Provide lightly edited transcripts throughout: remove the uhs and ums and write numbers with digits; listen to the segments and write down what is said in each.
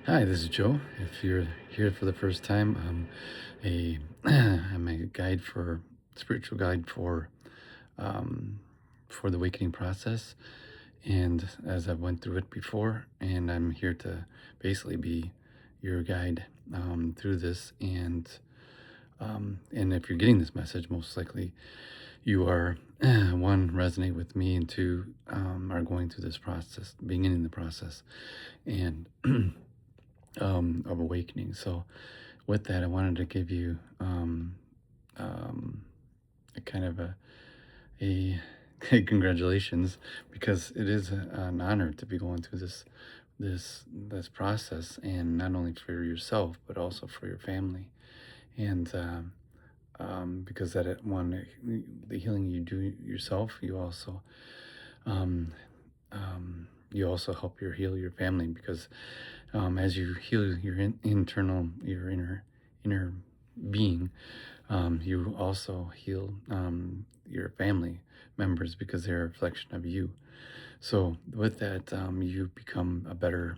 Hi, this is Joe. If you're here for the first time, a I'm a guide for spiritual guide um, for the awakening process, and as I've went through it before, and I'm here to basically be your guide through this. And if you're getting this message, most likely you are one resonate with me, and two are going through this process, beginning the process, and of awakening. So, with that, I wanted to give you um, a kind of a congratulations, because it is an honor to be going through this process, and not only for yourself but also for your family, and because the healing you do yourself, um, you also help heal your family, because as you heal your inner being, you also heal your family members, because they're a reflection of you. So with that, you become a better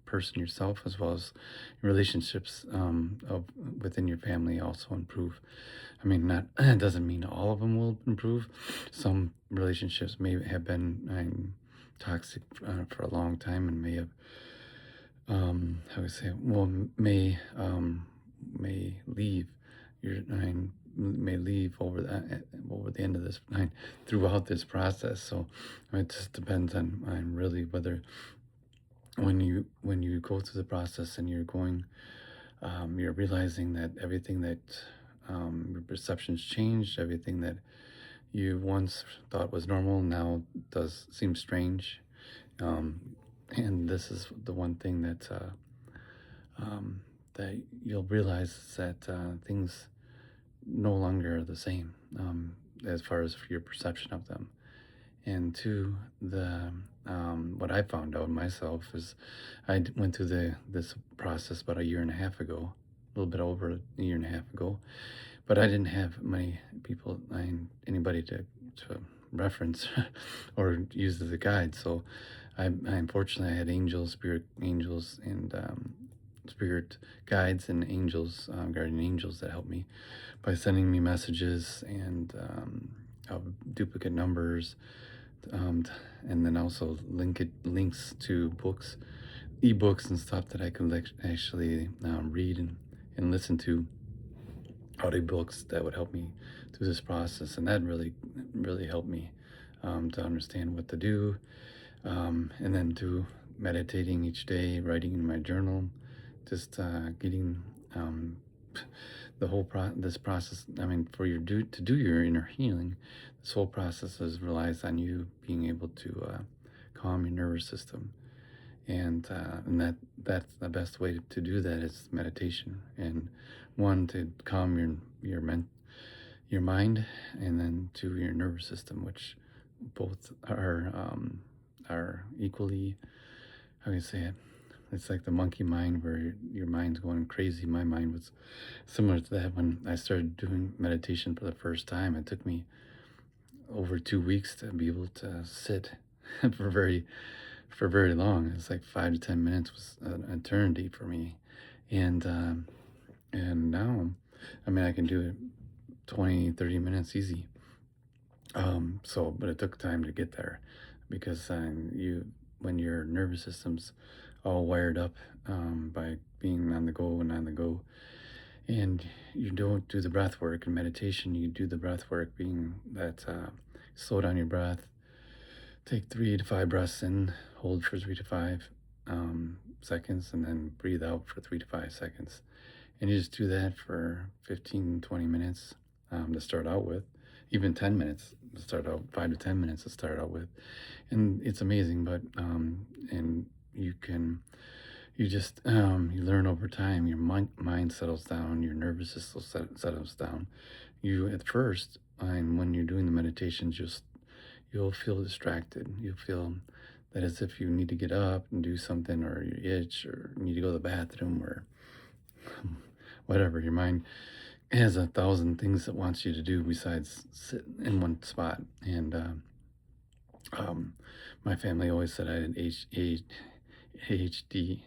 person yourself, as well as your relationships within your family also improve. I mean, not it doesn't mean all of them will improve. Some relationships may have been toxic for a long time, and may have how we say, well, may leave your may leave over the end of this throughout this process. So it just depends on really whether when you go through the process, and you're realizing that everything that your perceptions changed, everything that you once thought was normal now does seem strange. um, and this is the one thing that you'll realize is that things no longer are the same, as far as your perception of them. And two, the what I found out myself is went through this process about a year and a half ago, a little bit over a year and a half ago, but I didn't have many people, anybody to reference or use as a guide. So I unfortunately I had spirit angels, and spirit guides and angels, guardian angels, that helped me by sending me messages, and of duplicate numbers, um, and then also links to books, ebooks, and stuff that I could actually read and listen to, audiobooks that would help me through this process. And that really helped me to understand what to do, and then do meditating each day, writing in my journal, just getting um, this process. I mean, for to do your inner healing, this whole process relies on you being able to calm your nervous system, and that's the best way to do that is meditation. And one, to calm your mind, and then to your nervous system, which both are equally, how do you say it, it's like the monkey mind, where your mind's going crazy. My mind was similar to that when I started doing meditation for the first time. It took me over 2 weeks to be able to sit for very long. It's like 5 to 10 minutes was an eternity for me, and and now, I mean, I can do it 20, 30 minutes easy. But it took time to get there, because when your nervous system's all wired up by being on the go and on the go, and you don't do the breath work and meditation, you do the breath work being that slow down your breath, take 3 to 5 breaths in, hold for 3 to 5 seconds, and then breathe out for 3 to 5 seconds. And you just do that for 15, 20 minutes to start out with, even 10 minutes to start out, 5 to 10 minutes to start out with. And it's amazing, but, and you learn over time, your mind settles down, your nervous system settles down. You, at first, and when you're doing the meditations, you'll feel distracted. You'll feel that as if you need to get up and do something, or you itch, or need to go to the bathroom, or whatever. Your mind has 1,000 things it wants you to do besides sit in one spot. And um, my family always said I had ADHD,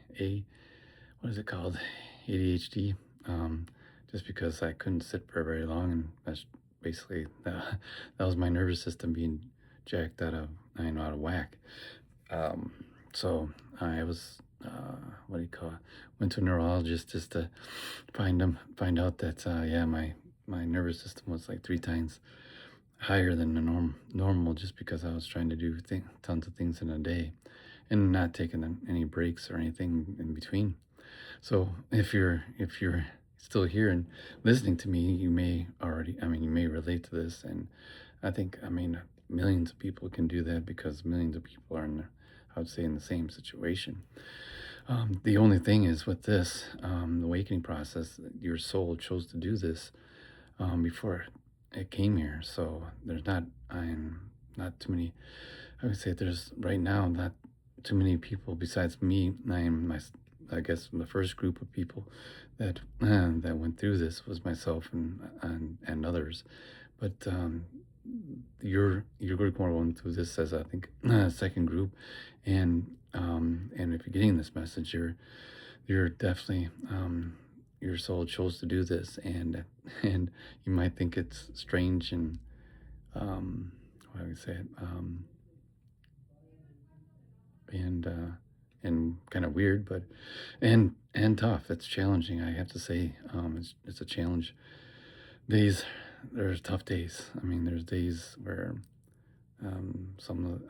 what is it called? ADHD. Um, just because I couldn't sit for very long, and that's basically that was my nervous system being jacked out of, out of whack. Um, so I was, what do you call it? Went to a neurologist just to find out that, yeah, my nervous system was like 3 times higher than the normal, just because I was trying to do tons of things in a day and not taking any breaks or anything in between. So if you're still here and listening to me, you may already, you may relate to this, and I think, millions of people can do that because millions of people are I would say, in the same situation. The only thing is with this, the awakening process, your soul chose to do this before it came here. So there's not too many. I would say there's right now not too many people besides me. I guess the first group of people that that went through this was myself and others. But you're going through this as, I think, a second group, and if you're getting this message, you're definitely, your soul chose to do this, and you might think it's strange and, how do we say it, and and kind of weird, but and tough. It's challenging, I have to say. It's a challenge. Days There's tough days. There's days where, some of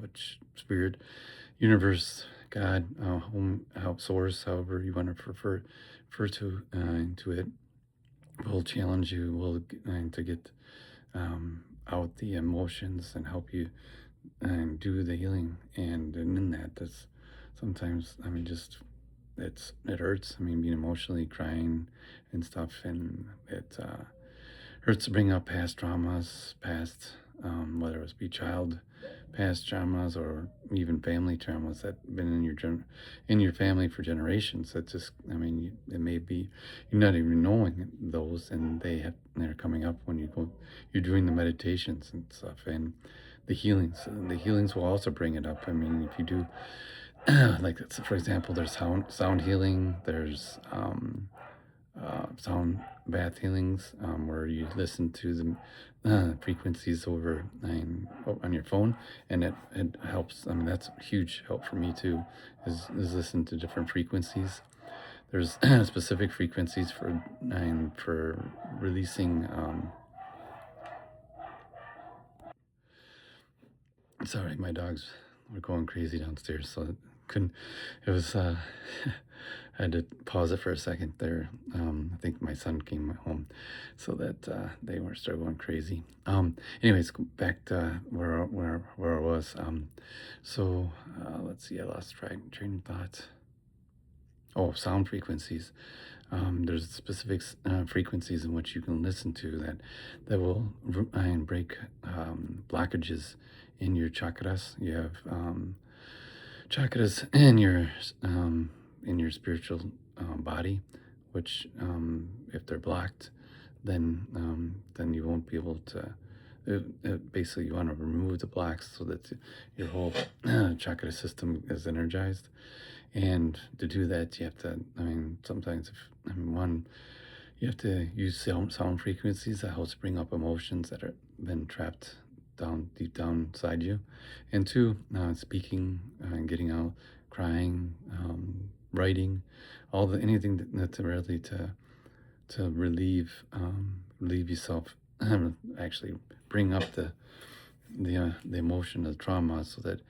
which spirit, universe, God, home, help, source, however you want to refer to it, will challenge you, to get, out the emotions and help you and do the healing. And in that, that's sometimes, just it hurts. Being emotionally crying and stuff, and it hurts to bring up past traumas, past, whether it be child past traumas or even family traumas that been in your family for generations. That just, it may be you're not even knowing those, and they're coming up when you're doing the meditations and stuff, and the healings will also bring it up. If you do, like, for example, there's sound healing, there's, sound bath healings, where you listen to the frequencies over, on your phone, and it helps. That's a huge help for me too, is listen to different frequencies. There's specific frequencies for releasing. Sorry, my dogs were going crazy downstairs, so it couldn't. It was. I had to pause it for a second there. I think my son came home, so that they were started going crazy. Anyways, back to where I was. So let's see. I lost train of thought. Oh, sound frequencies. There's specific frequencies in which you can listen to that will and break, blockages in your chakras. You have, chakras in your spiritual, body, which, if they're blocked, then you won't be able to. Basically, you want to remove the blocks so that your whole chakra system is energized. And to do that, you have to. Sometimes, if one, you have to use sound frequencies that helps bring up emotions that are been trapped down deep down inside you, and two, speaking, and getting out, crying, writing, all the anything that's really to relieve yourself, actually bring up the emotion of trauma so that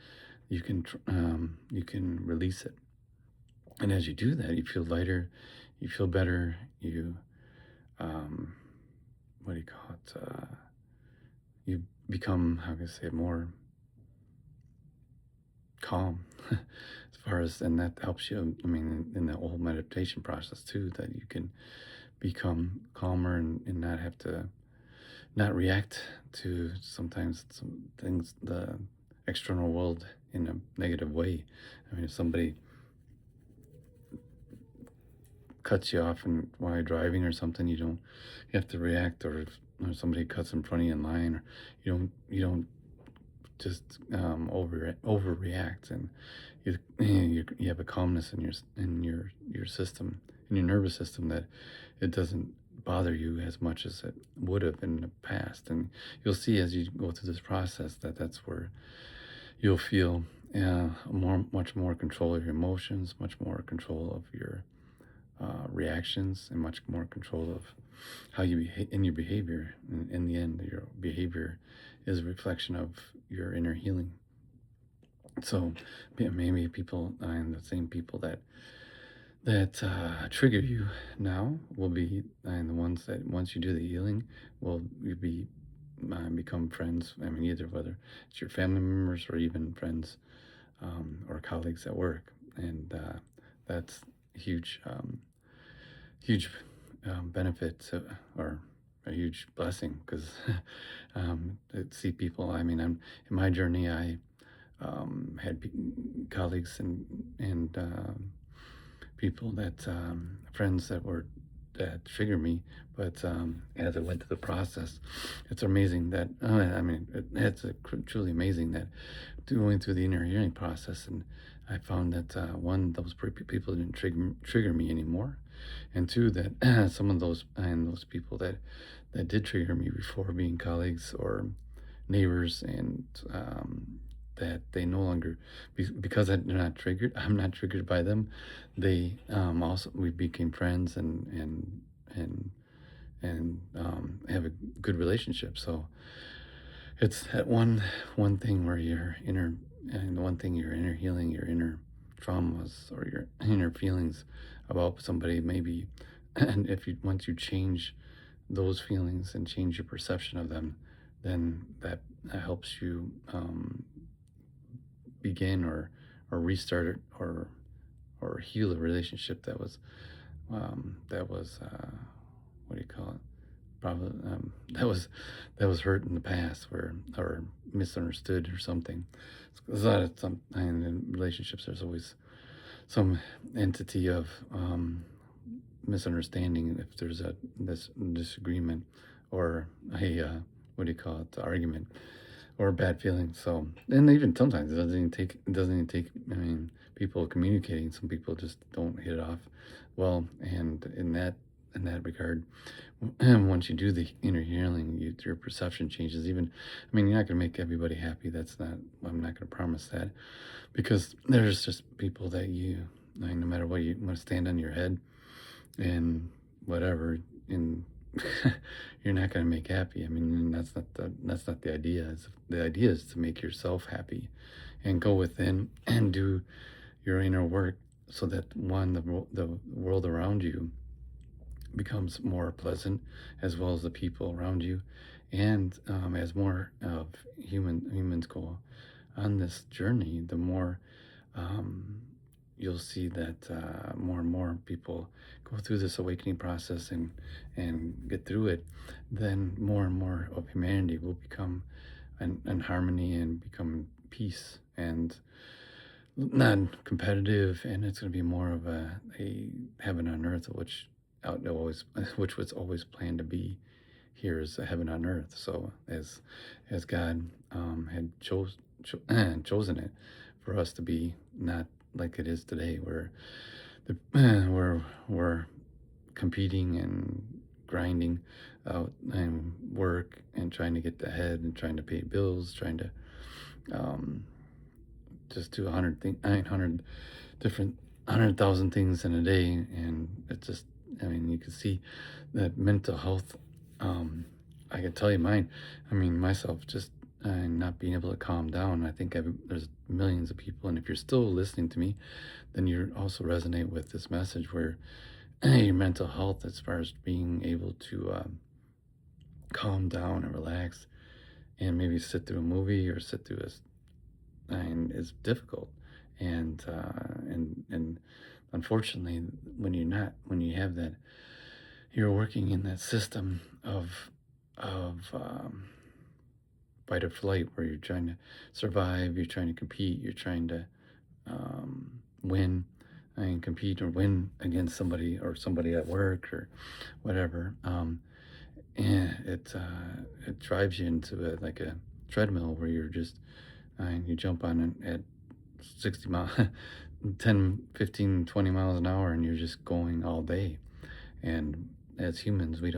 you can release it. And as you do that, you feel lighter, you feel better, you, um, what do you call it? You become, how can I say it, more calm, as far as, and that helps you. In the whole meditation process too, that you can become calmer, and not have to not react to sometimes some things, the external world, in a negative way. If somebody cuts you off and while you're driving or something, you have to react, or if somebody cuts in front of you in line, or you don't just overreact, and you have a calmness in your system, in your nervous system, that it doesn't bother you as much as it would have in the past. And you'll see as you go through this process that that's where you'll feel much more control of your emotions, much more control of your reactions, and much more control of how you behave in your behavior. In the end, your behavior is a reflection of your inner healing. So maybe people and the same people that trigger you now will be, and the ones that once you do the healing will you be become friends. I mean, either whether it's your family members or even friends or colleagues at work, and that's huge. Huge benefit or a huge blessing, because to see people. I mean, in my journey, I had colleagues and people that friends that trigger me. But as I went through the process, it's amazing that I mean, it's truly amazing that going through the inner healing process, and I found that one, those people didn't trigger me anymore, and two, that some of those people that did trigger me before, being colleagues or neighbors, and that they no longer, because they're not triggered. I'm not triggered by them. They also, we became friends, and have a good relationship. So it's that one thing where your inner, and one thing, your inner healing, your inner traumas, or your inner feelings about somebody, maybe, and if you once you change those feelings and change your perception of them, then that helps you begin or restart it, or heal a relationship that was what do you call it, probably that was hurt in the past, where or misunderstood or something. There's a lot of some, and in relationships there's always some entity of misunderstanding, if there's this disagreement, or a what do you call it, argument, or bad feelings. So, and even sometimes it doesn't even take, I mean, people communicating. Some people just don't hit it off well, and in that regard, once you do the inner healing, your perception changes. Even, I mean, you're not going to make everybody happy. That's not. I'm not going to promise that, because there's just people that like, no matter what, you want to stand on your head and whatever, and you're not going to make happy. I mean, that's not the idea. The idea is to make yourself happy, and go within and do your inner work, so that one, the world around you becomes more pleasant, as well as the people around you. And as more of humans go on this journey, the more um, you'll see that more and more people go through this awakening process, and get through it, then more and more of humanity will become in harmony, and become peace, and not competitive, and it's going to be more of a heaven on earth, which was always planned to be. Here is a heaven on earth. So as God had chosen it for us to be, not like it is today, where the where we're competing and grinding out and work, and trying to get ahead, and trying to pay bills, trying to um, just do 900 different 100,000 things in a day. And it just, I mean, you can see that mental health. I can tell you mine. I mean, myself, just not being able to calm down. I think there's millions of people, and if you're still listening to me, then you also resonate with this message, where your mental health, as far as being able to calm down and relax, and maybe sit through a movie, or sit through and is difficult. And unfortunately, when you have that, you're working in that system of fight or flight, where you're trying to survive, you're trying to compete, you're trying to win, and compete or win against somebody at work, or whatever. And it drives you into like treadmill where you're just and you jump on it at 60 miles 10, 15, 20 miles an hour and you're just going all day. And as humans, we're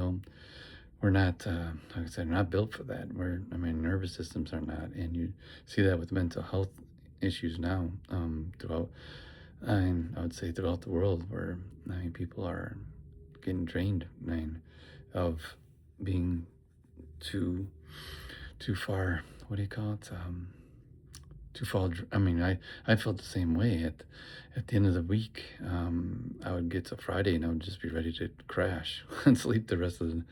not like I said, we're not built for that. I mean, nervous systems are not. And you see that with mental health issues now, throughout, I would say throughout the world, where I mean people are getting drained, I mean, of being too too far, what do you call it, too far. I mean, I felt the same way at the end of the week. I would get to Friday and I would just be ready to crash and sleep the rest of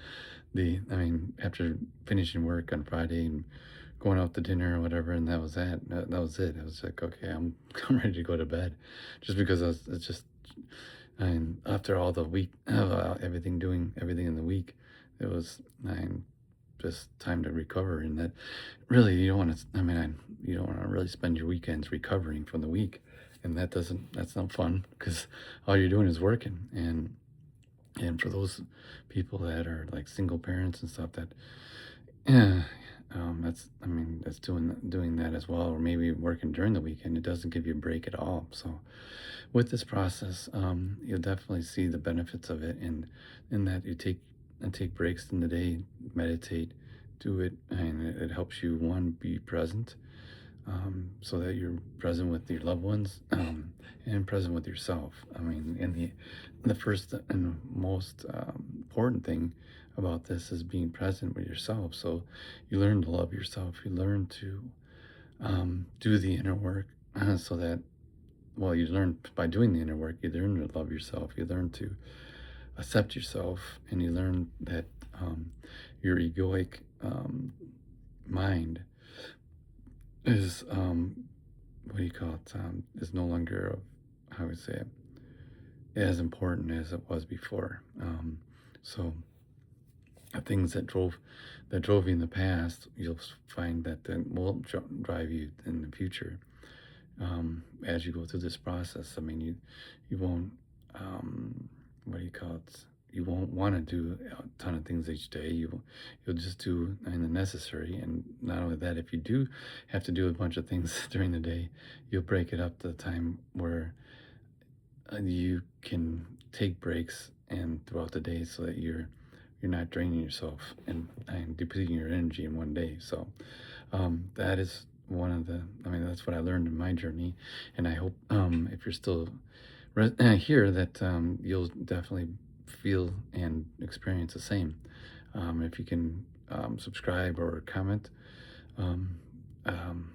the I mean, after finishing work on Friday and going out to dinner or whatever, and that was that was it. I was like, okay, I'm ready to go to bed, just because it's just, and after all the week of everything, doing everything in the week, it was, just time to recover. And that really, you don't want to, you don't want to really spend your weekends recovering from the week. And that's not fun, because all you're doing is working. And for those people that are like single parents and stuff, that, yeah, that's doing that as well, or maybe working during the weekend. It doesn't give you a break at all. So with this process, you'll definitely see the benefits of it, and in that you take breaks in the day, meditate, do it, and it helps you, one, be present, so that you're present with your loved ones, and present with yourself. I mean, and the first and most important thing about this is being present with yourself. So you learn to love yourself. You learn to do the inner work, so that, well, you learn by doing the inner work. You learn to love yourself. You learn to accept yourself, and you learn that, your egoic mind is, what do you call it? Is no longer, how would I say it, as important as it was before. So the things that drove you in the past, you'll find that then will drive you in the future, as you go through this process. I mean, you won't, what do you call it? You won't want to do a ton of things each day. You'll just do the necessary. And not only that, if you do have to do a bunch of things during the day, you'll break it up to the time where, you can take breaks and throughout the day, so that you're not draining yourself and depleting your energy in one day. So, that is one of the, that's what I learned in my journey. And I hope, if you're still here, that, you'll definitely feel and experience the same. If you can, subscribe or comment, um, um,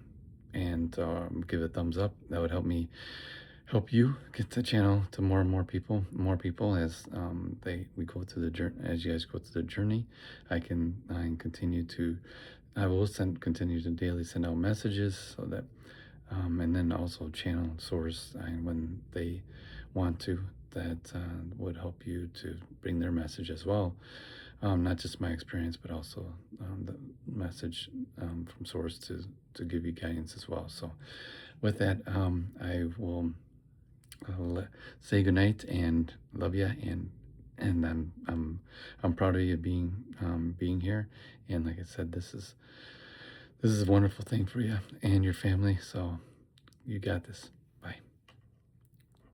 and give a thumbs up, that would help you get the channel to more people, as we go through the journey. As you guys go through the journey, I can continue to, I will continue to daily send out messages, so that, and then also channel source, when they want to, that would help you to bring their message as well. Not just my experience, but also, the message, from source, to give you guidance as well. So with that, I will, say goodnight and love you. And I'm proud of you being here. And like I said, this is a wonderful thing for you and your family. So you got this.